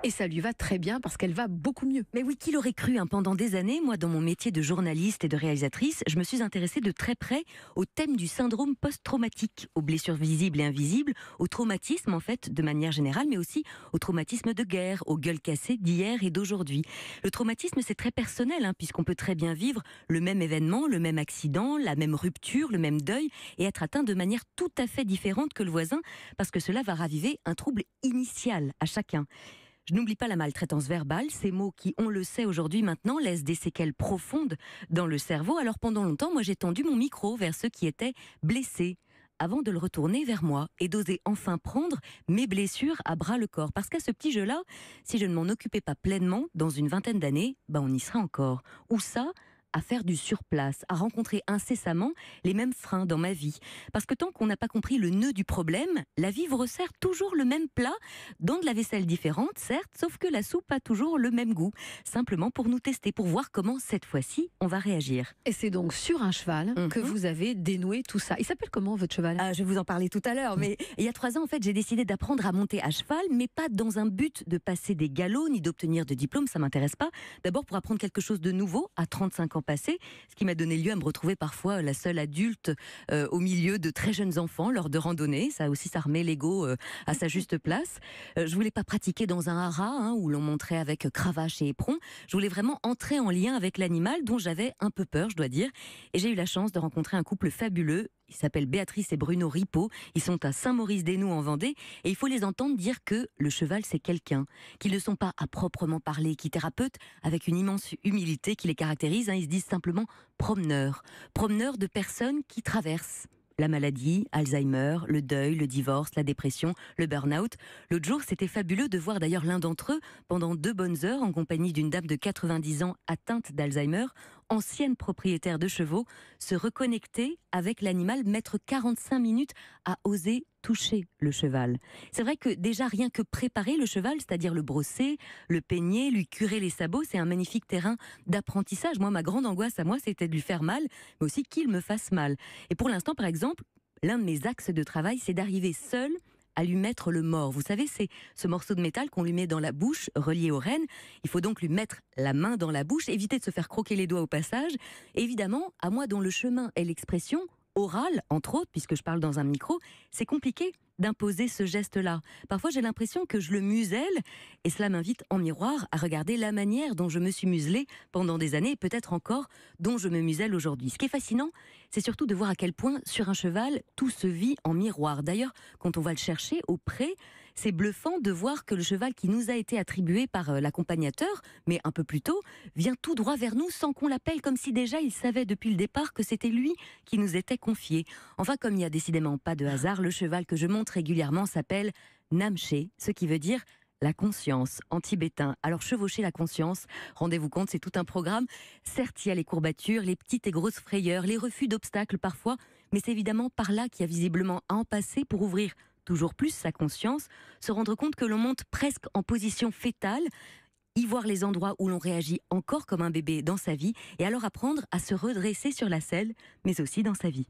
Et ça lui va très bien parce qu'elle va beaucoup mieux. Mais oui, qui l'aurait cru, hein, pendant des années, moi, dans mon métier de journaliste et de réalisatrice, je me suis intéressée de très près au thème du syndrome post-traumatique, aux blessures visibles et invisibles, au traumatisme, en fait, de manière générale, mais aussi au traumatisme de guerre, aux gueules cassées d'hier et d'aujourd'hui. Le traumatisme, c'est très personnel, hein, puisqu'on peut très bien vivre le même événement, le même accident, la même rupture, le même deuil, et être atteint de manière tout à fait différente que le voisin, parce que cela va raviver un trouble initial à chacun. Je n'oublie pas la maltraitance verbale, ces mots qui, on le sait aujourd'hui maintenant, laissent des séquelles profondes dans le cerveau. Alors pendant longtemps, moi j'ai tendu mon micro vers ceux qui étaient blessés, avant de le retourner vers moi et d'oser enfin prendre mes blessures à bras le corps. Parce qu'à ce petit jeu-là, si je ne m'en occupais pas pleinement, dans une vingtaine d'années, on y sera encore. Ou ça, à faire du surplace, à rencontrer incessamment les mêmes freins dans ma vie. Parce que tant qu'on n'a pas compris le nœud du problème, la vie vous resserre toujours le même plat, dans de la vaisselle différente, certes, sauf que la soupe a toujours le même goût. Simplement pour nous tester, pour voir comment, cette fois-ci, on va réagir. Et c'est donc sur un cheval que vous avez dénoué tout ça. Il s'appelle comment votre cheval ? Je vais vous en parler tout à l'heure, mais il y a 3 ans, en fait, j'ai décidé d'apprendre à monter à cheval, mais pas dans un but de passer des galops, ni d'obtenir de diplôme, ça m'intéresse pas. D'abord pour apprendre quelque chose de nouveau, à 35 ans passés, ce qui m'a donné lieu à me retrouver parfois la seule adulte au milieu de très jeunes enfants lors de randonnées. Ça aussi, ça remet l'ego à sa juste place. Je voulais pas pratiquer dans un haras où l'on monterait avec cravache et éperon. Je voulais vraiment entrer en lien avec l'animal dont j'avais un peu peur, je dois dire. Et j'ai eu la chance de rencontrer un couple fabuleux. Ils s'appellent Béatrice et Bruno Ripaud. Ils sont à Saint-Maurice-des-Noux en Vendée. Et il faut les entendre dire que le cheval, c'est quelqu'un. Qu'ils ne sont pas à proprement parler, qui thérapeutes avec une immense humilité qui les caractérise. Ils se disent simplement promeneurs. Promeneurs de personnes qui traversent la maladie, Alzheimer, le deuil, le divorce, la dépression, le burn-out. L'autre jour, c'était fabuleux de voir d'ailleurs l'un d'entre eux pendant 2 bonnes heures en compagnie d'une dame de 90 ans atteinte d'Alzheimer, ancienne propriétaire de chevaux, se reconnecter avec l'animal, mettre 45 minutes à oser toucher le cheval. C'est vrai que déjà rien que préparer le cheval, c'est-à-dire le brosser, le peigner, lui curer les sabots, c'est un magnifique terrain d'apprentissage. Moi, ma grande angoisse à moi, c'était de lui faire mal, mais aussi qu'il me fasse mal. Et pour l'instant, par exemple, l'un de mes axes de travail, c'est d'arriver seul à lui mettre le mors. Vous savez, c'est ce morceau de métal qu'on lui met dans la bouche, relié aux rênes. Il faut donc lui mettre la main dans la bouche, éviter de se faire croquer les doigts au passage. Et évidemment, à moi dont le chemin est l'expression orale, entre autres, puisque je parle dans un micro, c'est compliqué d'imposer ce geste-là. Parfois, j'ai l'impression que je le muselle, et cela m'invite en miroir à regarder la manière dont je me suis muselée pendant des années, et peut-être encore dont je me muselle aujourd'hui. Ce qui est fascinant, c'est surtout de voir à quel point, sur un cheval, tout se vit en miroir. D'ailleurs, quand on va le chercher au pré, c'est bluffant de voir que le cheval qui nous a été attribué par l'accompagnateur, mais un peu plus tôt, vient tout droit vers nous sans qu'on l'appelle, comme si déjà il savait depuis le départ que c'était lui qui nous était confié. Enfin, comme il n'y a décidément pas de hasard, le cheval que je monte régulièrement s'appelle Namché, ce qui veut dire la conscience en tibétain. Alors chevaucher la conscience, rendez-vous compte, c'est tout un programme. Certes, il y a les courbatures, les petites et grosses frayeurs, les refus d'obstacles parfois, mais c'est évidemment par là qu'il y a visiblement à en passer pour ouvrir toujours plus sa conscience, se rendre compte que l'on monte presque en position fétale, y voir les endroits où l'on réagit encore comme un bébé dans sa vie, et alors apprendre à se redresser sur la selle, mais aussi dans sa vie.